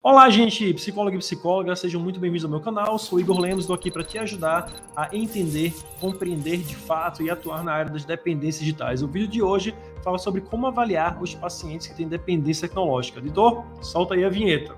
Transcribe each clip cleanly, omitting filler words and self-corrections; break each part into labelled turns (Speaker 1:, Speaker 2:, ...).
Speaker 1: Olá, gente, psicólogo e psicóloga, sejam muito bem-vindos ao meu canal. Sou Igor Lemos, estou aqui para te ajudar a entender, compreender de fato e atuar na área das dependências digitais. O vídeo de hoje fala sobre como avaliar os pacientes que têm dependência tecnológica. Editor, solta aí a vinheta.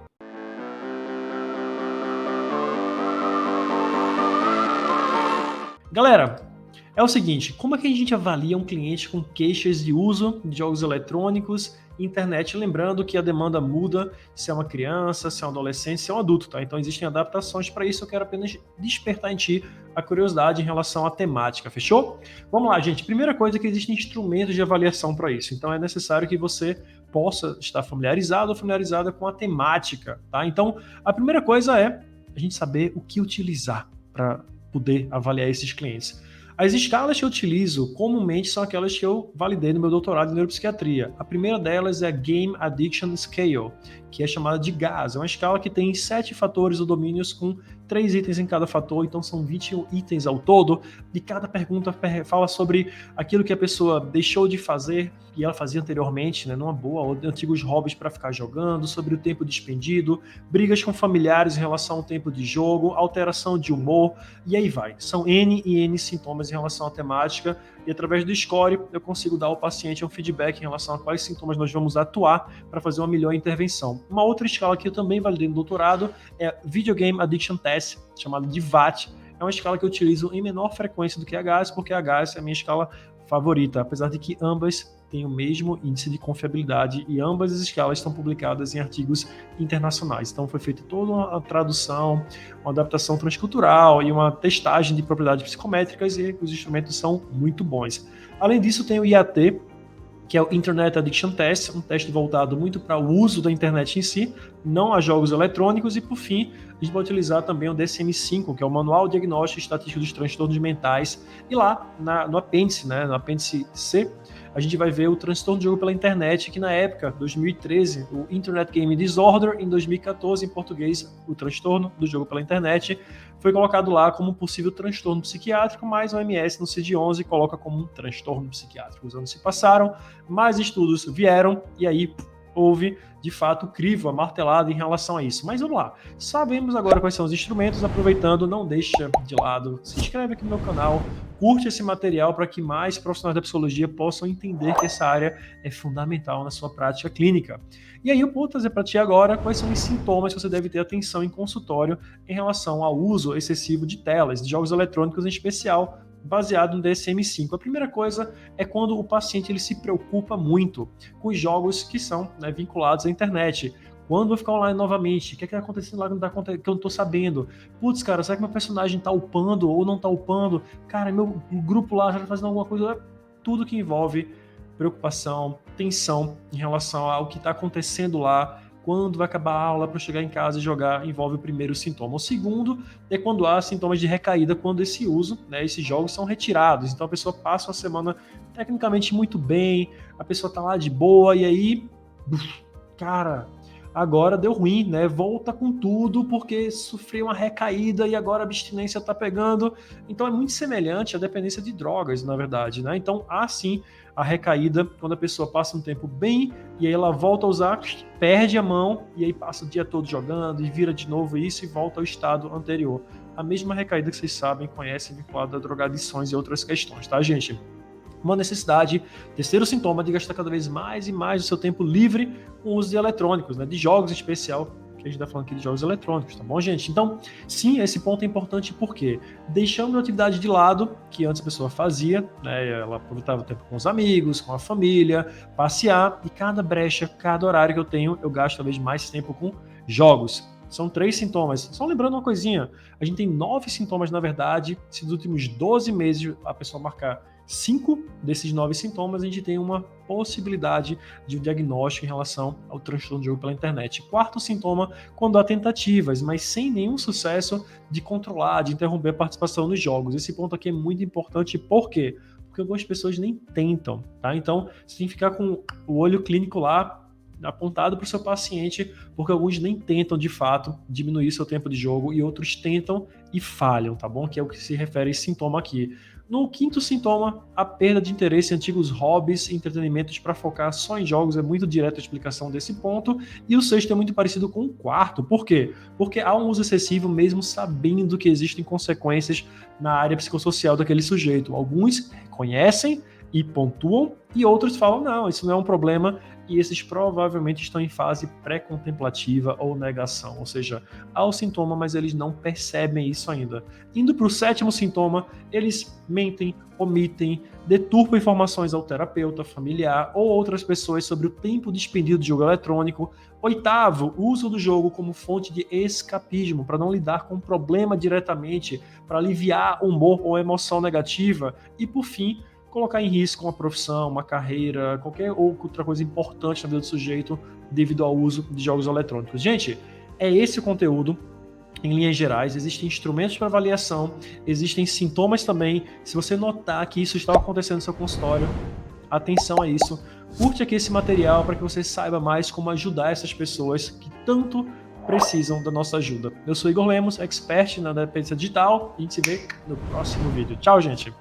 Speaker 1: Galera, é o seguinte, como é que a gente avalia um cliente com queixas de uso de jogos eletrônicos e internet? Lembrando que a demanda muda se é uma criança, se é um adolescente, se é um adulto, tá? Então existem adaptações para isso, eu quero apenas despertar em ti a curiosidade em relação à temática, fechou? Vamos lá, gente. Primeira coisa é que existem instrumentos de avaliação para isso, então é necessário que você possa estar familiarizado ou familiarizada com a temática, tá? Então, a primeira coisa é a gente saber o que utilizar para poder avaliar esses clientes. As escalas que eu utilizo comumente são aquelas que eu validei no meu doutorado em neuropsiquiatria. A primeira delas é a Game Addiction Scale, que é chamada de GAS. É uma escala que tem 7 fatores ou domínios com 3 itens em cada fator, então são 21 itens ao todo, e cada pergunta fala sobre aquilo que a pessoa deixou de fazer e ela fazia anteriormente, né, numa boa, ou antigos hobbies para ficar jogando, sobre o tempo despendido, brigas com familiares em relação ao tempo de jogo, alteração de humor, e aí vai. São N e N sintomas em relação à temática, e através do score eu consigo dar ao paciente um feedback em relação a quais sintomas nós vamos atuar para fazer uma melhor intervenção. Uma outra escala que eu também validei no doutorado é a Video Game Addiction Test, chamada de VAT. É uma escala que eu utilizo em menor frequência do que a GAS, porque a GAS é a minha escala favorita, apesar de que ambas têm o mesmo índice de confiabilidade e ambas as escalas estão publicadas em artigos internacionais. Então foi feita toda uma tradução, uma adaptação transcultural e uma testagem de propriedades psicométricas e os instrumentos são muito bons. Além disso, tem o IAT, que é o Internet Addiction Test, um teste voltado muito para o uso da internet em si, não a jogos eletrônicos, e por fim, a gente vai utilizar também o DSM-5, que é o Manual Diagnóstico e Estatístico dos Transtornos Mentais, e lá no apêndice, né, no apêndice C, a gente vai ver o transtorno de jogo pela internet, que na época, 2013, o Internet Game Disorder, em 2014, em português, o transtorno do jogo pela internet, foi colocado lá como um possível transtorno psiquiátrico, mas o OMS no CID-11 coloca como um transtorno psiquiátrico. Os anos se passaram, mais estudos vieram, e aí houve, de fato, crivo, a martelada em relação a isso. Mas vamos lá, sabemos agora quais são os instrumentos, aproveitando, não deixa de lado, se inscreve aqui no meu canal, curte esse material para que mais profissionais da psicologia possam entender que essa área é fundamental na sua prática clínica. E aí eu vou trazer para ti agora quais são os sintomas que você deve ter atenção em consultório em relação ao uso excessivo de telas, de jogos eletrônicos em especial, baseado no DSM-5. A primeira coisa é quando o paciente ele se preocupa muito com os jogos que são, né, vinculados à internet. Quando eu vou ficar online novamente? O que é que tá acontecendo lá que eu não tô sabendo? Putz, cara, será que meu personagem tá upando ou não tá upando? Cara, meu grupo lá já tá fazendo alguma coisa. Tudo que envolve preocupação, tensão em relação ao que está acontecendo lá, quando vai acabar a aula para chegar em casa e jogar, envolve o primeiro sintoma. O segundo é quando há sintomas de recaída, quando esse uso, né, esses jogos são retirados. Então a pessoa passa uma semana tecnicamente muito bem, a pessoa tá lá de boa e aí, cara, agora deu ruim, né? Volta com tudo porque sofreu uma recaída e agora a abstinência tá pegando. Então é muito semelhante à dependência de drogas, na verdade, né? Então há sim a recaída quando a pessoa passa um tempo bem e aí ela volta a usar, perde a mão e aí passa o dia todo jogando e vira de novo isso e volta ao estado anterior. A mesma recaída que vocês sabem, conhecem, vinculada a drogadições e outras questões, tá, gente? Uma necessidade, terceiro sintoma, de gastar cada vez mais e mais o seu tempo livre com o uso de eletrônicos, né, de jogos em especial, que a gente está falando aqui de jogos eletrônicos, tá bom, gente? Então, sim, esse ponto é importante porque, deixando a atividade de lado, que antes a pessoa fazia, né, ela aproveitava o tempo com os amigos, com a família, passear, e cada brecha, cada horário que eu tenho, eu gasto talvez mais tempo com jogos. São 3 sintomas. Só lembrando uma coisinha, a gente tem 9 sintomas, na verdade, se nos últimos 12 meses a pessoa marcar 5 desses 9 sintomas, a gente tem uma possibilidade de um diagnóstico em relação ao transtorno de jogo pela internet. Quarto sintoma, quando há tentativas, mas sem nenhum sucesso de controlar, de interromper a participação nos jogos. Esse ponto aqui é muito importante, por quê? Porque algumas pessoas nem tentam, tá? Então, você tem que ficar com o olho clínico lá, apontado para o seu paciente, porque alguns nem tentam, de fato, diminuir seu tempo de jogo e outros tentam e falham, tá bom? Que é o que se refere a esse sintoma aqui. No quinto sintoma, a perda de interesse em antigos hobbies e entretenimentos para focar só em jogos, é muito direta a explicação desse ponto. E o sexto é muito parecido com o quarto. Por quê? Porque há um uso excessivo mesmo sabendo que existem consequências na área psicossocial daquele sujeito. Alguns reconhecem e pontuam, e outros falam, não, isso não é um problema, e esses provavelmente estão em fase pré-contemplativa ou negação, ou seja, há o sintoma, mas eles não percebem isso ainda. Indo para o sétimo sintoma, eles mentem, omitem, deturpam informações ao terapeuta, familiar ou outras pessoas sobre o tempo despendido de jogo eletrônico. Oitavo, uso do jogo como fonte de escapismo, para não lidar com o problema diretamente, para aliviar humor ou emoção negativa. E por fim, colocar em risco uma profissão, uma carreira, qualquer outra coisa importante na vida do sujeito devido ao uso de jogos eletrônicos. Gente, é esse o conteúdo em linhas gerais. Existem instrumentos para avaliação, existem sintomas também. Se você notar que isso está acontecendo no seu consultório, atenção a isso. Curte aqui esse material para que você saiba mais como ajudar essas pessoas que tanto precisam da nossa ajuda. Eu sou Igor Lemos, expert na dependência digital, e a gente se vê no próximo vídeo. Tchau, gente!